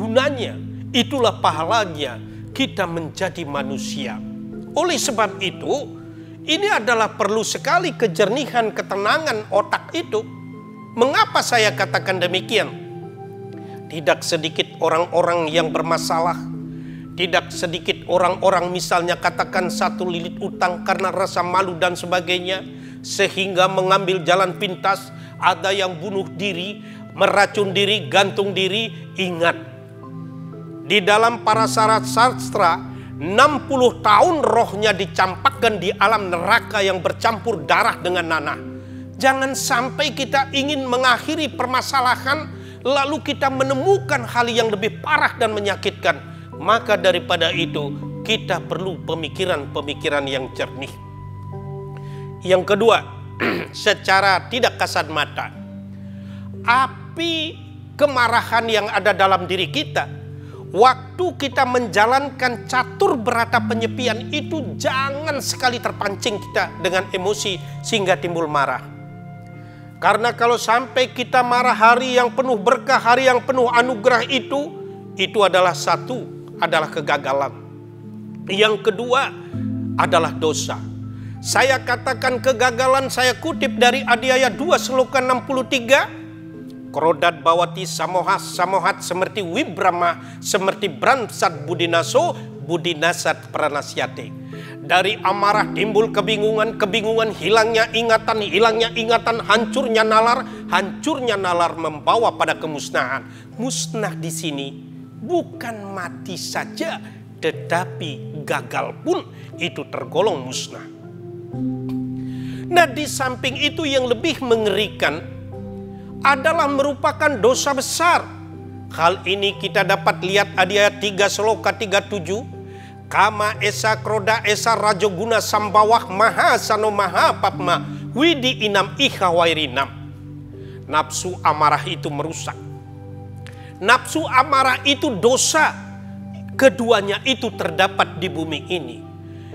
gunanya, itulah pahalanya kita menjadi manusia. Oleh sebab itu, ini adalah perlu sekali kejernihan, ketenangan otak itu. Mengapa saya katakan demikian? Tidak sedikit orang-orang yang bermasalah, tidak sedikit orang-orang misalnya katakan satu lilit utang karena rasa malu dan sebagainya, sehingga mengambil jalan pintas. Ada yang bunuh diri, meracun diri, gantung diri. Ingat, di dalam para sastra 60 tahun rohnya dicampakkan di alam neraka yang bercampur darah dengan nanah. Jangan sampai kita ingin mengakhiri permasalahan lalu kita menemukan hal yang lebih parah dan menyakitkan. Maka daripada itu kita perlu pemikiran-pemikiran yang jernih. Yang kedua, secara tidak kasat mata, api kemarahan yang ada dalam diri kita, waktu kita menjalankan catur berata penyepian itu, jangan sekali terpancing kita dengan emosi sehingga timbul marah. Karena kalau sampai kita marah hari yang penuh berkah, hari yang penuh anugerah itu adalah adalah kegagalan. Yang kedua adalah dosa. Saya katakan kegagalan, saya kutip dari Adiaya 2 Sloka 63. Krodat bawati samohat semerti wibrama, semerti bransat budinaso, budinasat pranasyate. Dari amarah timbul kebingungan, hilangnya ingatan, hancurnya nalar membawa pada kemusnahan. Musnah di sini bukan mati saja, tetapi gagal pun itu tergolong musnah. Nah, di samping itu yang lebih mengerikan adalah merupakan dosa besar. Hal ini kita dapat lihat Adiaya 3 Sloka 37. Kama esa kroda esa rajoguna sambawah maha sano maha papma widi inam iha wairinam. Nafsu amarah itu merusak. Nafsu amarah itu dosa. Keduanya itu terdapat di bumi ini.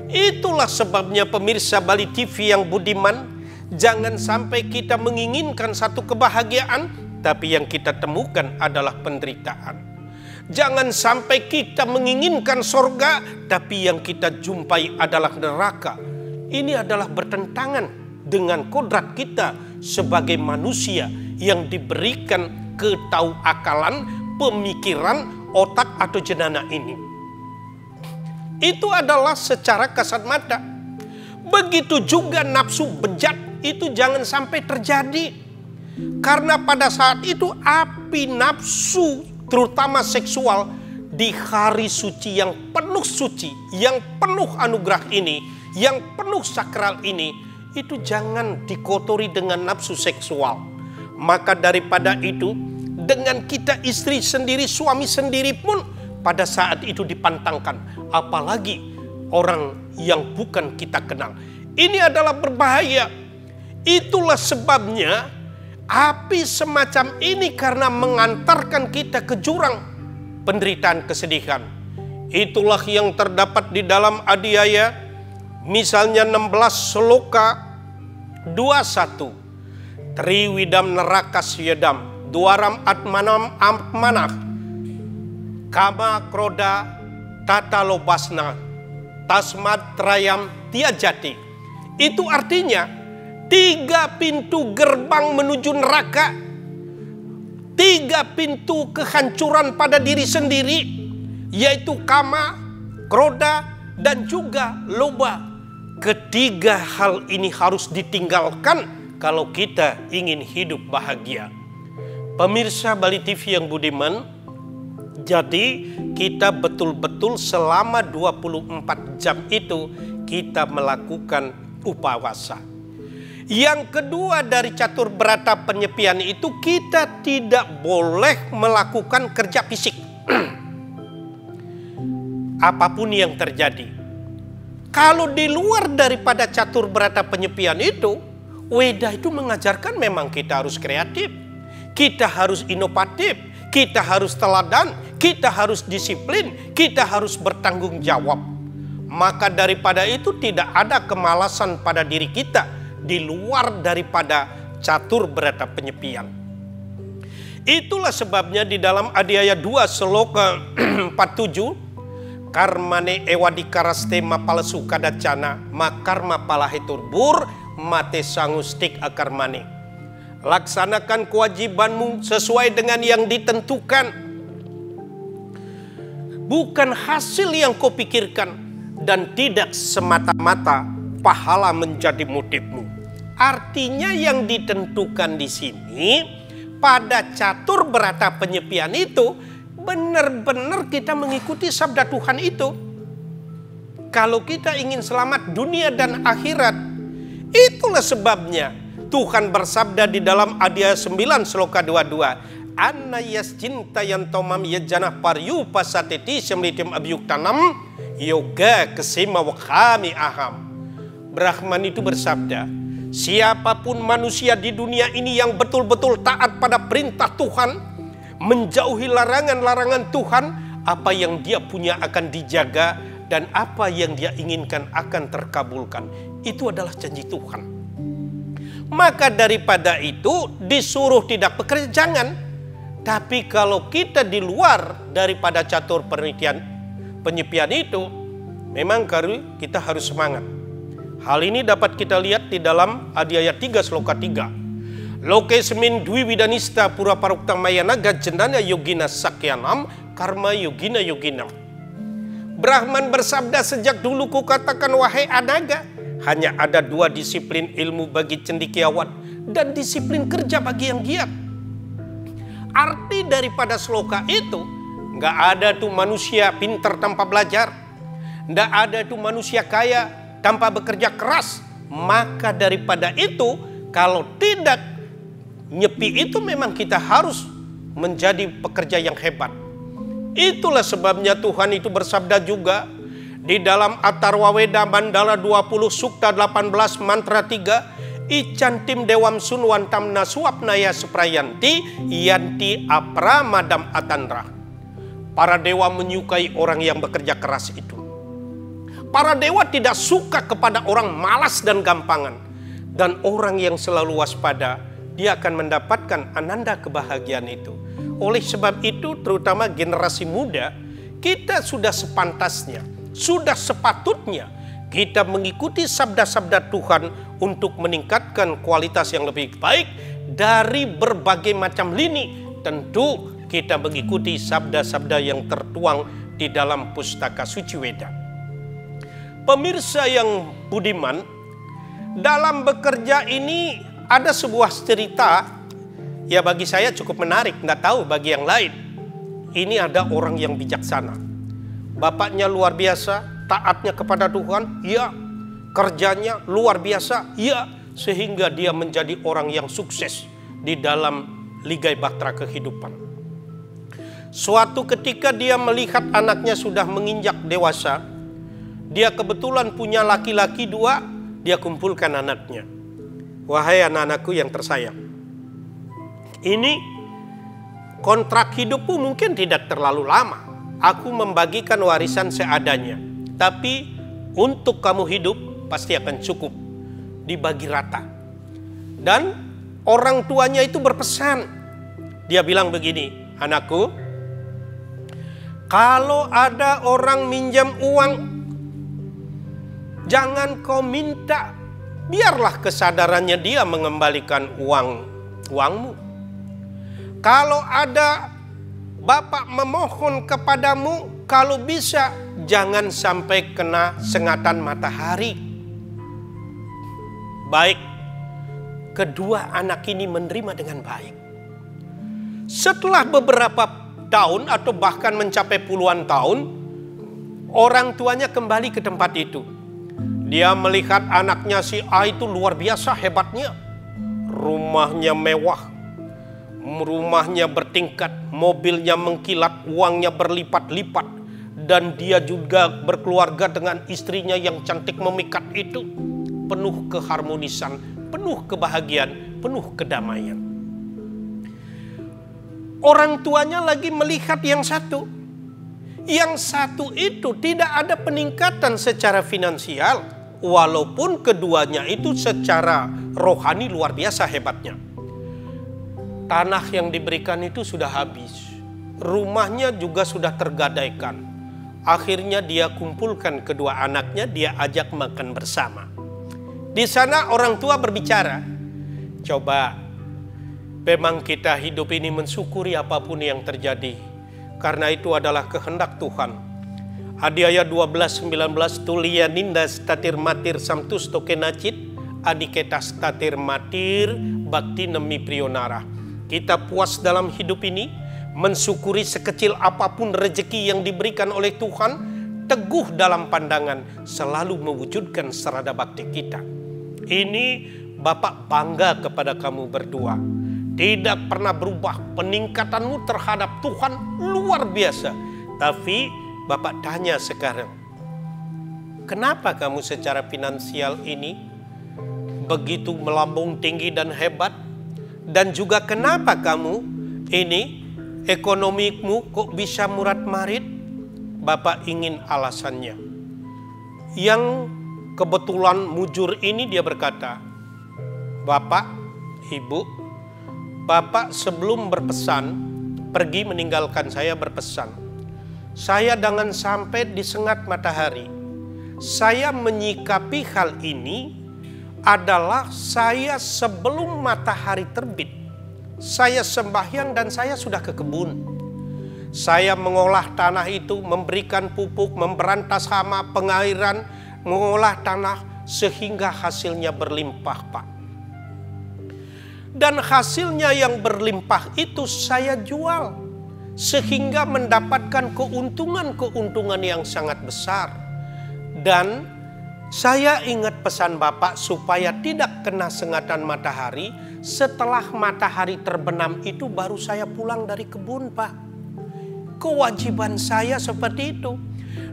Itulah sebabnya pemirsa Bali TV yang budiman, jangan sampai kita menginginkan satu kebahagiaan, tapi yang kita temukan adalah penderitaan. Jangan sampai kita menginginkan sorga, tapi yang kita jumpai adalah neraka. Ini adalah bertentangan dengan kodrat kita sebagai manusia yang diberikan ketauakalan, pemikiran, otak atau jenana ini. Itu adalah secara kasat mata. Begitu juga nafsu bejat itu jangan sampai terjadi. Karena pada saat itu api nafsu terutama seksual di hari suci yang penuh suci, yang penuh anugerah ini, yang penuh sakral ini, itu jangan dikotori dengan nafsu seksual. Maka daripada itu, dengan kita istri sendiri, suami sendiri pun pada saat itu dipantangkan, apalagi orang yang bukan kita kenal. Ini adalah berbahaya. Itulah sebabnya api semacam ini karena mengantarkan kita ke jurang penderitaan kesedihan. Itulah yang terdapat di dalam Adiaya misalnya 16 Sloka 21. Triwidam nerakas yedam duaram atmanam amanah kama kroda tata lobasna tasmat trayam tiajati. Itu artinya 3 pintu gerbang menuju neraka, 3 pintu kehancuran pada diri sendiri, yaitu kama, kroda, dan juga loba. Ketiga hal ini harus ditinggalkan kalau kita ingin hidup bahagia. Pemirsa Bali TV yang budiman, jadi kita betul-betul selama 24 jam itu kita melakukan upawasa. Yang kedua dari catur berata penyepian itu, kita tidak boleh melakukan kerja fisik. Apapun yang terjadi. Kalau di luar daripada catur berata penyepian itu, Weda itu mengajarkan memang kita harus kreatif, kita harus inovatif, kita harus teladan, kita harus disiplin, kita harus bertanggung jawab. Maka daripada itu tidak ada kemalasan pada diri kita di luar daripada catur berata penyepian. Itulah sebabnya di dalam Adiaya 2 Sloka 47, karmane ewadi karaste mapalasu kadacana makarma palahiturbur mate sangustik akarmane. Laksanakan kewajibanmu sesuai dengan yang ditentukan, bukan hasil yang kau pikirkan, dan tidak semata-mata pahala menjadi motifmu. Artinya yang ditentukan di sini pada catur berata penyepian itu benar-benar kita mengikuti sabda Tuhan itu. Kalau kita ingin selamat dunia dan akhirat, itulah sebabnya Tuhan bersabda di dalam Adiaya 9 Sloka 22, Anna yasjinta yantomam yajana paryu pasateti semlitim abyuk tanam yoga kesema wakami aham. Brahman itu bersabda, siapapun manusia di dunia ini yang betul-betul taat pada perintah Tuhan, menjauhi larangan-larangan Tuhan, apa yang dia punya akan dijaga dan apa yang dia inginkan akan terkabulkan. Itu adalah janji Tuhan. Maka daripada itu disuruh tidak bekerja jangan. Tapi kalau kita di luar daripada catur penyepian itu, memang kita harus semangat. Hal ini dapat kita lihat di dalam Adiaya 3 Sloka 3. Loke semin dwi widanista pura parukta mayanaga jendana yogina sakyanam karma yogina yoginam. Brahman bersabda, sejak dulu kukatakan wahai anaga, hanya ada 2 disiplin ilmu bagi cendekiawan dan disiplin kerja bagi yang giat. Arti daripada sloka itu, nggak ada tuh manusia pintar tanpa belajar, nggak ada tuh manusia kaya tanpa bekerja keras. Maka daripada itu, kalau tidak nyepi itu memang kita harus menjadi pekerja yang hebat. Itulah sebabnya Tuhan itu bersabda juga di dalam Atharwa Weda Mandala 20 Sukta 18 Mantra 3, Icantim dewam sunwan tamna suapnaya seprayanti yanti apramadam atanra. Para dewa menyukai orang yang bekerja keras itu. Para dewa tidak suka kepada orang malas dan gampangan. Dan orang yang selalu waspada, dia akan mendapatkan ananda kebahagiaan itu. Oleh sebab itu, terutama generasi muda, kita sudah sepantasnya, sudah sepatutnya kita mengikuti sabda-sabda Tuhan untuk meningkatkan kualitas yang lebih baik dari berbagai macam lini. Tentu kita mengikuti sabda-sabda yang tertuang di dalam pustaka suci Weda. Pemirsa yang budiman, dalam bekerja ini ada sebuah cerita, ya bagi saya cukup menarik, nggak tahu bagi yang lain. Ini ada orang yang bijaksana. Bapaknya luar biasa, taatnya kepada Tuhan, ya. Kerjanya luar biasa, ya. Sehingga dia menjadi orang yang sukses di dalam ligai bahtera kehidupan. Suatu ketika dia melihat anaknya sudah menginjak dewasa. Dia kebetulan punya laki-laki 2, dia kumpulkan anaknya. Wahai anak-anakku yang tersayang, ini kontrak hidupmu mungkin tidak terlalu lama. Aku membagikan warisan seadanya. Tapi untuk kamu hidup pasti akan cukup, dibagi rata. Dan orang tuanya itu berpesan. Dia bilang begini, anakku, kalau ada orang minjam uang, jangan kau minta. Biarlah kesadarannya dia mengembalikan uangmu. Kalau ada bapak memohon kepadamu, kalau bisa jangan sampai kena sengatan matahari. Baik, kedua anak ini menerima dengan baik. Setelah beberapa tahun atau bahkan mencapai puluhan tahun, orang tuanya kembali ke tempat itu. Dia melihat anaknya si A itu luar biasa hebatnya. Rumahnya mewah, rumahnya bertingkat, mobilnya mengkilat, uangnya berlipat-lipat. Dan dia juga berkeluarga dengan istrinya yang cantik memikat itu. Penuh keharmonisan, penuh kebahagiaan, penuh kedamaian. Orang tuanya lagi melihat yang satu. Yang satu itu tidak ada peningkatan secara finansial. Walaupun keduanya itu secara rohani luar biasa hebatnya. Tanah yang diberikan itu sudah habis. Rumahnya juga sudah tergadaikan. Akhirnya dia kumpulkan kedua anaknya, dia ajak makan bersama. Di sana orang tua berbicara, coba memang kita hidup ini mensyukuri apapun yang terjadi, karena itu adalah kehendak Tuhan. Adiaya 12:19 tulia ninda statir matir samtus tokenacit adiketa statir matir bakti nemi prionara. Kita puas dalam hidup ini, mensyukuri sekecil apapun rezeki yang diberikan oleh Tuhan, teguh dalam pandangan, selalu mewujudkan serada bakti kita. Ini Bapak bangga kepada kamu berdua. Tidak pernah berubah, peningkatanmu terhadap Tuhan luar biasa. Tapi Bapak tanya sekarang, kenapa kamu secara finansial ini begitu melambung tinggi dan hebat? Dan juga kenapa kamu ini ekonomimu kok bisa murad-marid? Bapak ingin alasannya. Yang kebetulan mujur ini dia berkata, Bapak, Ibu, Bapak sebelum berpesan, pergi meninggalkan saya berpesan. Saya jangan sampai disengat matahari. Saya menyikapi hal ini adalah saya sebelum matahari terbit. Saya sembahyang dan saya sudah ke kebun. Saya mengolah tanah itu, memberikan pupuk, memberantas hama, pengairan, mengolah tanah sehingga hasilnya berlimpah, Pak. Dan hasilnya yang berlimpah itu saya jual sehingga mendapatkan keuntungan-keuntungan yang sangat besar. Dan saya ingat pesan Bapak supaya tidak kena sengatan matahari. Setelah matahari terbenam itu baru saya pulang dari kebun, Pak. Kewajiban saya seperti itu.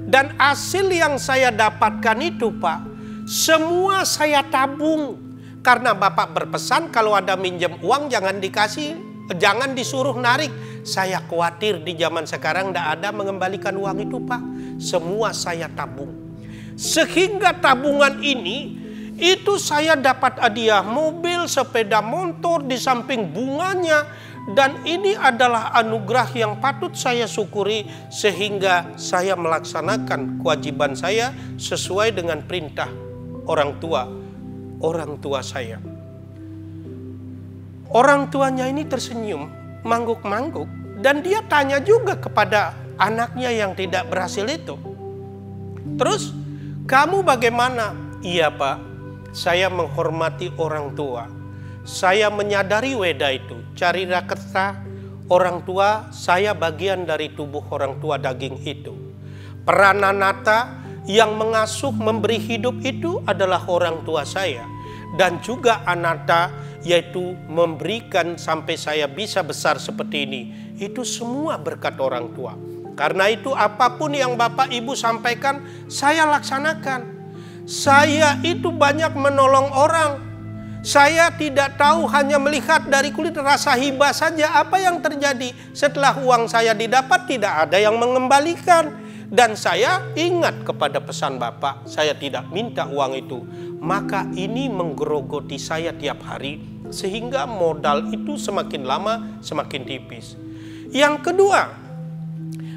Dan hasil yang saya dapatkan itu, Pak, semua saya tabung. Karena Bapak berpesan kalau ada minjem uang jangan dikasih, jangan disuruh narik. Saya khawatir di zaman sekarang tidak ada mengembalikan uang itu, Pak. Semua saya tabung. Sehingga tabungan ini, itu saya dapat hadiah mobil, sepeda motor, di samping bunganya. Dan ini adalah anugerah yang patut saya syukuri, sehingga saya melaksanakan kewajiban saya sesuai dengan perintah orang tua saya. Orang tuanya ini tersenyum, mangguk-mangguk, dan dia tanya juga kepada anaknya yang tidak berhasil itu. Terus, kamu bagaimana? Iya, Pak, saya menghormati orang tua. Saya menyadari weda itu. Cari raketa orang tua, saya bagian dari tubuh orang tua daging itu. Prananata yang mengasuh memberi hidup itu adalah orang tua saya. Dan juga anata yaitu memberikan sampai saya bisa besar seperti ini. Itu semua berkat orang tua. Karena itu apapun yang Bapak Ibu sampaikan, saya laksanakan. Saya itu banyak menolong orang. Saya tidak tahu, hanya melihat dari kulit rasa hibah saja apa yang terjadi. Setelah uang saya didapat tidak ada yang mengembalikan. Dan saya ingat kepada pesan Bapak, saya tidak minta uang itu. Maka ini menggerogoti saya tiap hari. Sehingga modal itu semakin lama semakin tipis. Yang kedua,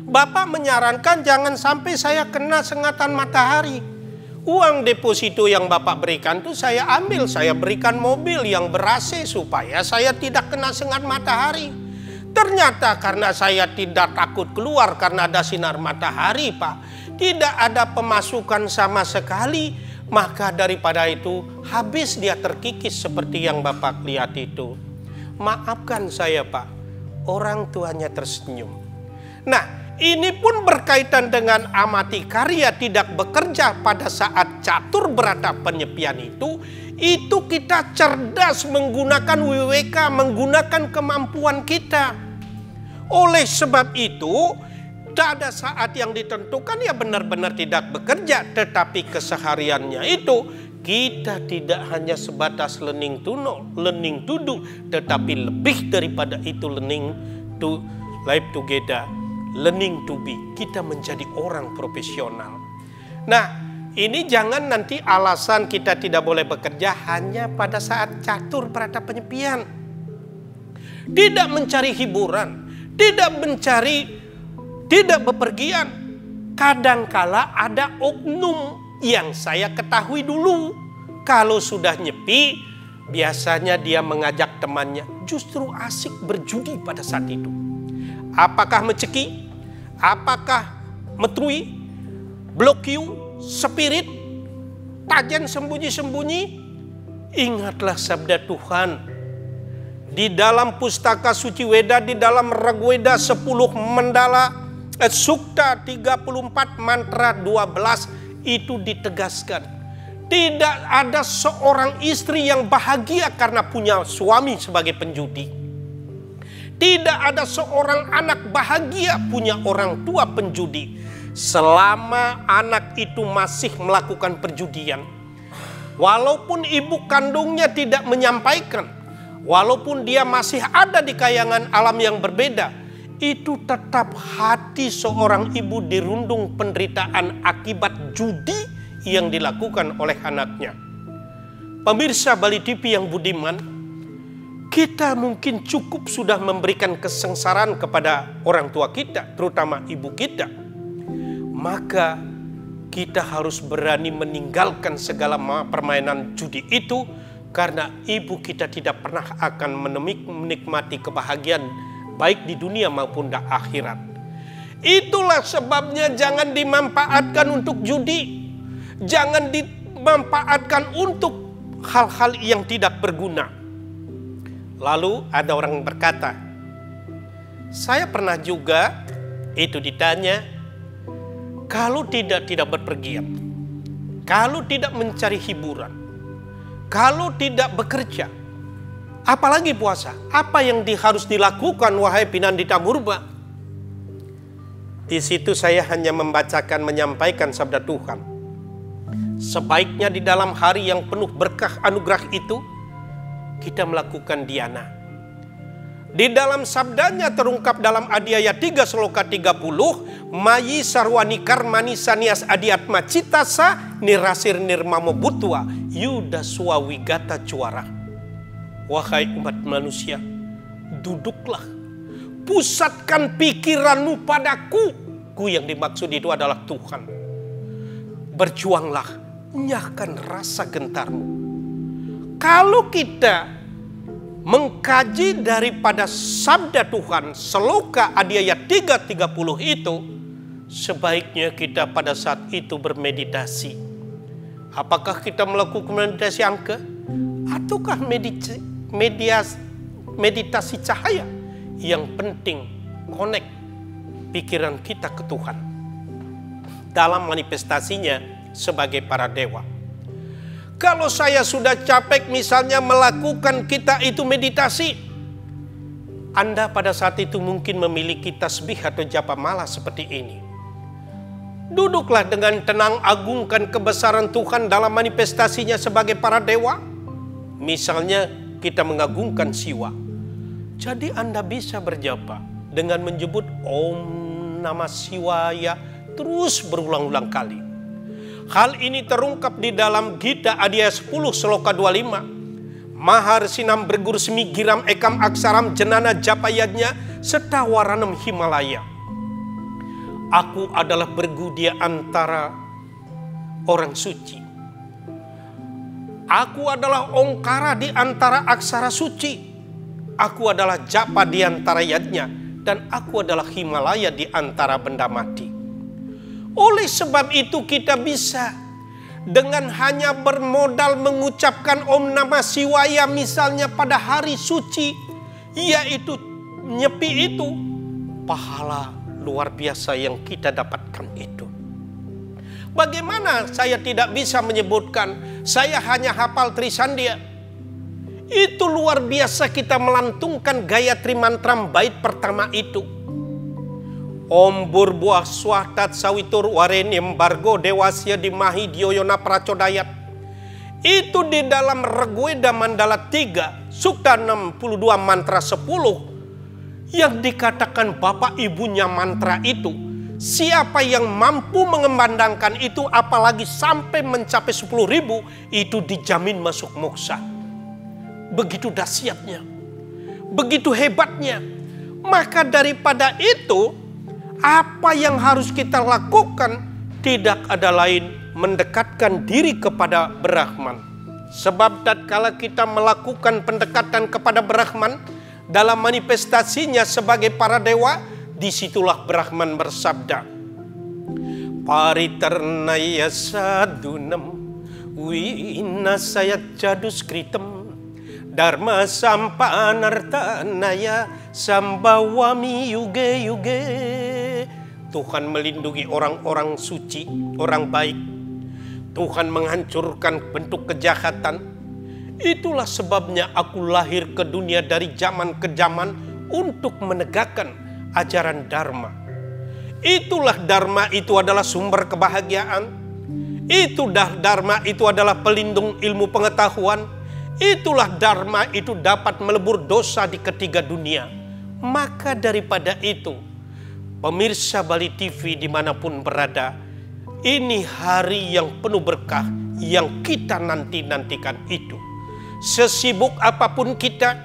Bapak menyarankan jangan sampai saya kena sengatan matahari. Uang deposito yang Bapak berikan itu saya ambil, saya berikan mobil yang ber-AC supaya saya tidak kena sengat matahari. Ternyata karena saya tidak takut keluar karena ada sinar matahari, Pak, tidak ada pemasukan sama sekali, maka daripada itu habis dia terkikis seperti yang Bapak lihat itu. Maafkan saya, Pak. Orang tuanya tersenyum. Nah, ini pun berkaitan dengan amati karya tidak bekerja pada saat catur berata penyepian itu kita cerdas menggunakan WWK, menggunakan kemampuan kita. Oleh sebab itu, tak ada saat yang ditentukan ya benar-benar tidak bekerja, tetapi kesehariannya itu kita tidak hanya sebatas learning to know, learning to do, tetapi lebih daripada itu learning to live together. Learning to be, kita menjadi orang profesional. Nah, ini jangan nanti alasan kita tidak boleh bekerja hanya pada saat catur berata penyepian. tidak mencari hiburan, tidak bepergian. Kadangkala ada oknum yang saya ketahui dulu. Kalau sudah nyepi, biasanya dia mengajak temannya justru asik berjudi pada saat itu. Apakah meceki? Apakah metrui? Blok Q? Spirit? Tajen sembunyi-sembunyi? Ingatlah sabda Tuhan. Di dalam pustaka suci Weda, di dalam Ragweda 10 Mandala, Sukta 34 mantra 12 itu ditegaskan. Tidak ada seorang istri yang bahagia karena punya suami sebagai penjudi. Tidak ada seorang anak bahagia punya orang tua penjudi. Selama anak itu masih melakukan perjudian, walaupun ibu kandungnya tidak menyampaikan, walaupun dia masih ada di kayangan alam yang berbeda, itu tetap hati seorang ibu dirundung penderitaan akibat judi yang dilakukan oleh anaknya. Pemirsa Bali TV yang budiman, kita mungkin cukup sudah memberikan kesengsaraan kepada orang tua kita, terutama ibu kita. Maka kita harus berani meninggalkan segala permainan judi itu, karena ibu kita tidak pernah akan menikmati kebahagiaan baik di dunia maupun di akhirat. Itulah sebabnya jangan dimanfaatkan untuk judi. Jangan dimanfaatkan untuk hal-hal yang tidak berguna. Lalu ada orang berkata, saya pernah juga itu ditanya, kalau tidak berpergian, kalau tidak mencari hiburan, kalau tidak bekerja, apalagi puasa, apa yang harus dilakukan wahai Pinandita Murba? Di situ saya hanya menyampaikan sabda Tuhan. Sebaiknya di dalam hari yang penuh berkah anugerah itu, kita melakukan dhyana. Di dalam sabdanya terungkap dalam Adiaya 3 Sloka 30, Mayi sarwani karmani sanias adiatma citasa nirasir nirmamo butwa yuda swawigata cuara. Wahai umat manusia, duduklah, pusatkan pikiranmu padaku. Ku yang dimaksud itu adalah Tuhan. Berjuanglah, nyahkan rasa gentarmu. Kalau kita mengkaji daripada sabda Tuhan, Sloka Adiaya 3:30 itu, sebaiknya kita pada saat itu bermeditasi. Apakah kita melakukan meditasi angka? Ataukah meditasi cahaya? Yang penting connect pikiran kita ke Tuhan dalam manifestasinya sebagai para dewa. Kalau saya sudah capek misalnya melakukan kita itu meditasi, Anda pada saat itu mungkin memiliki tasbih atau japa malas seperti ini. Duduklah dengan tenang, agungkan kebesaran Tuhan dalam manifestasinya sebagai para dewa. Misalnya kita mengagungkan Siwa. Jadi Anda bisa berjapa dengan menyebut Om Namah Shivaya terus berulang-ulang kali. Hal ini terungkap di dalam Gita Adiaya 10 Sloka 25. Mahar sinam bergur semi giram ekam aksaram jenana japayadnya setawaranam Himalaya. Aku adalah bergu di antara orang suci. Aku adalah ongkara di antara aksara suci. Aku adalah japa di antara yadnya. Dan aku adalah Himalaya di antara benda mati. Oleh sebab itu kita bisa dengan hanya bermodal mengucapkan Om Namah Shivaya misalnya pada hari suci, yaitu nyepi itu, pahala luar biasa yang kita dapatkan itu. Bagaimana saya tidak bisa menyebutkan saya hanya hafal Trisandia? Itu luar biasa kita melantungkan Gayatri Mantram bait pertama itu. Om Burbuah Swahtat Sawitur Warenim Bargo Dewasya Dimahi Dioyona Pracodayat. Itu di dalam Ragweda Mandala 3 Sukta 62 mantra 10 yang dikatakan bapak ibunya mantra itu. Siapa yang mampu mengembandangkan itu apalagi sampai mencapai 10.000 itu dijamin masuk moksa. Begitu dahsyatnya. Begitu hebatnya. Maka daripada itu, apa yang harus kita lakukan tidak ada lain mendekatkan diri kepada Brahman. Sebab tatkala kita melakukan pendekatan kepada Brahman dalam manifestasinya sebagai para dewa, disitulah Brahman bersabda, Pariternaya sadunam winasaya jaduskritam dharma sampanartanaya sambawami yuge yuge. Tuhan melindungi orang-orang suci, orang baik. Tuhan menghancurkan bentuk kejahatan. Itulah sebabnya aku lahir ke dunia dari zaman ke zaman untuk menegakkan ajaran Dharma. Itulah Dharma itu adalah sumber kebahagiaan. Itulah Dharma itu adalah pelindung ilmu pengetahuan. Itulah Dharma itu dapat melebur dosa di ketiga dunia. Maka daripada itu, pemirsa Bali TV dimanapun berada, ini hari yang penuh berkah yang kita nanti-nantikan itu. Sesibuk apapun kita,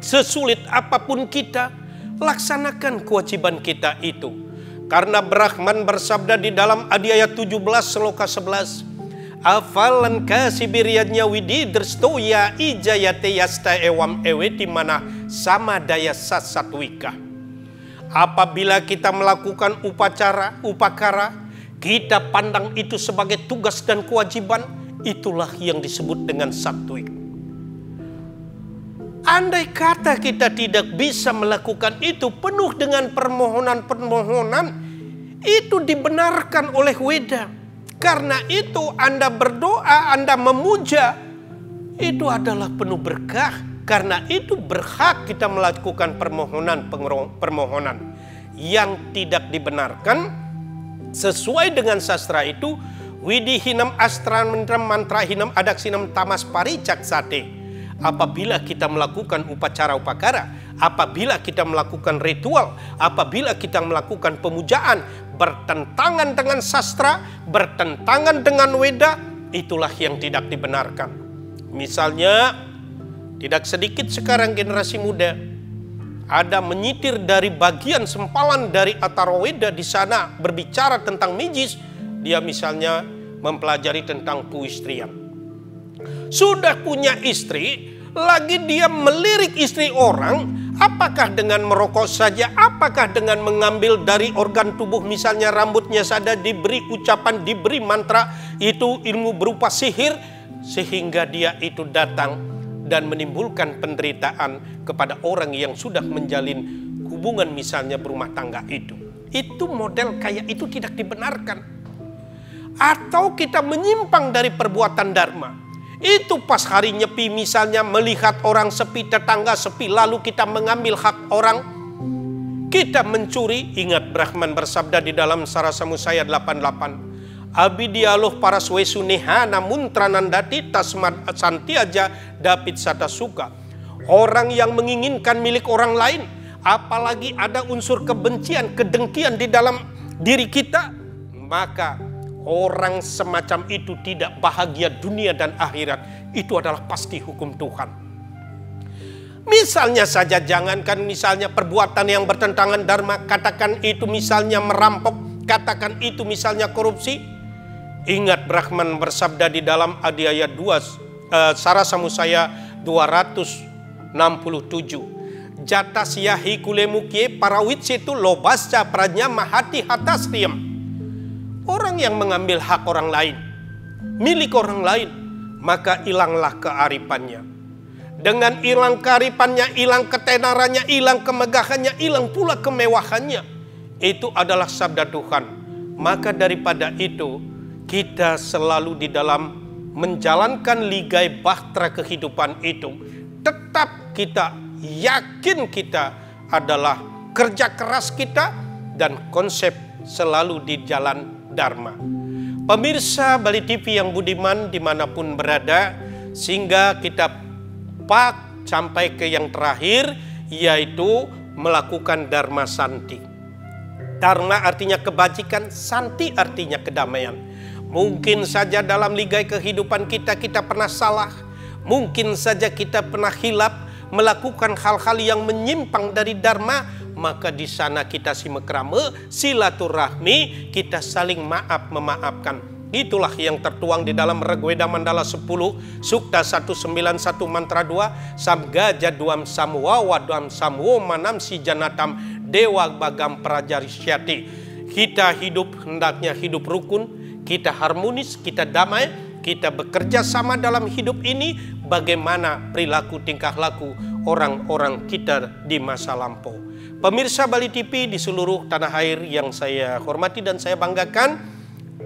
sesulit apapun kita, laksanakan kewajiban kita itu. Karena Brahman bersabda di dalam Adhyaya 17 Sloka 11, Afalan kasibiriyadnya wididrstoya ijayate yasta ewam eweti mana sama daya sasatwika. Apabila kita melakukan upakara, kita pandang itu sebagai tugas dan kewajiban, itulah yang disebut dengan satwik. Andai kata kita tidak bisa melakukan itu penuh dengan permohonan-permohonan, itu dibenarkan oleh Weda. Karena itu Anda berdoa, Anda memuja, itu adalah penuh berkah. Karena itu berhak kita melakukan permohonan yang tidak dibenarkan sesuai dengan sastra itu. Widihinam astran mantra hinam adaksinam tamas paricak sate. Apabila kita melakukan upacara upakara, apabila kita melakukan ritual, apabila kita melakukan pemujaan bertentangan dengan sastra, bertentangan dengan Weda, itulah yang tidak dibenarkan. Misalnya, tidak sedikit sekarang generasi muda ada menyitir dari bagian sempalan dari Atharwaveda di sana berbicara tentang magis. Dia misalnya mempelajari tentang puistrian. Sudah punya istri, lagi dia melirik istri orang, apakah dengan merokok saja, apakah dengan mengambil dari organ tubuh misalnya rambutnya saja, diberi ucapan, diberi mantra, itu ilmu berupa sihir, sehingga dia itu datang dan menimbulkan penderitaan kepada orang yang sudah menjalin hubungan misalnya berumah tangga itu. Itu model kayak itu tidak dibenarkan. Atau kita menyimpang dari perbuatan dharma. Itu pas hari nyepi misalnya melihat orang sepi, tetangga sepi, lalu kita mengambil hak orang, kita mencuri. Ingat Brahman bersabda di dalam Sarasamusaya 88, Abidialoh para swesuneha namun tranandati tasmad santiaja dapit sata suka. Orang yang menginginkan milik orang lain, apalagi ada unsur kebencian, kedengkian di dalam diri kita, maka orang semacam itu tidak bahagia dunia dan akhirat. Itu adalah pasti hukum Tuhan. Misalnya saja, jangankan misalnya perbuatan yang bertentangan dharma, katakan itu misalnya merampok, katakan itu misalnya korupsi. Ingat Brahman bersabda di dalam Adhyaya 2 Sarasamusaya 267, Jatasyahi kulemukye parawit situ lobasca prajna mahati hatasriyam. Orang yang mengambil hak orang lain, milik orang lain, maka hilanglah kearipannya. Dengan hilang kearipannya, hilang ketenarannya, hilang kemegahannya, hilang pula kemewahannya. Itu adalah sabda Tuhan. Maka daripada itu, kita selalu di dalam menjalankan ligai bahtera kehidupan itu, tetap kita yakin kita adalah kerja keras kita dan konsep selalu di jalan Dharma. Pemirsa Bali TV yang budiman dimanapun berada, sehingga kita sampai ke yang terakhir, yaitu melakukan Dharma Santi. Dharma artinya kebajikan, Santi artinya kedamaian. Mungkin saja dalam ligai kehidupan kita, kita pernah salah. Mungkin saja kita pernah hilap. melakukan hal-hal yang menyimpang dari dharma, maka di sana kita simekrame, silaturahmi, kita saling maaf memaafkan. Itulah yang tertuang di dalam Rigveda Mandala 10, Sukta 191 mantra 2, Samga Jaduam Samwa Wadam Samwo Manam Si Janatam Dewa Bagam Prajarisyati. Kita hidup hendaknya hidup rukun, kita harmonis, kita damai, kita bekerja sama dalam hidup ini. Bagaimana perilaku tingkah laku orang-orang kita di masa lampau. Pemirsa Bali TV di seluruh tanah air yang saya hormati dan saya banggakan,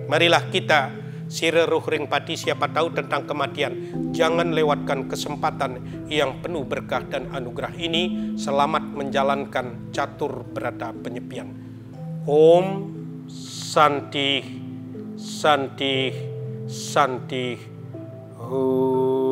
marilah kita sireruh ring pati, siapa tahu tentang kematian. Jangan lewatkan kesempatan yang penuh berkah dan anugerah ini. Selamat menjalankan catur berata penyepian. Om Santi Santi Santi Om.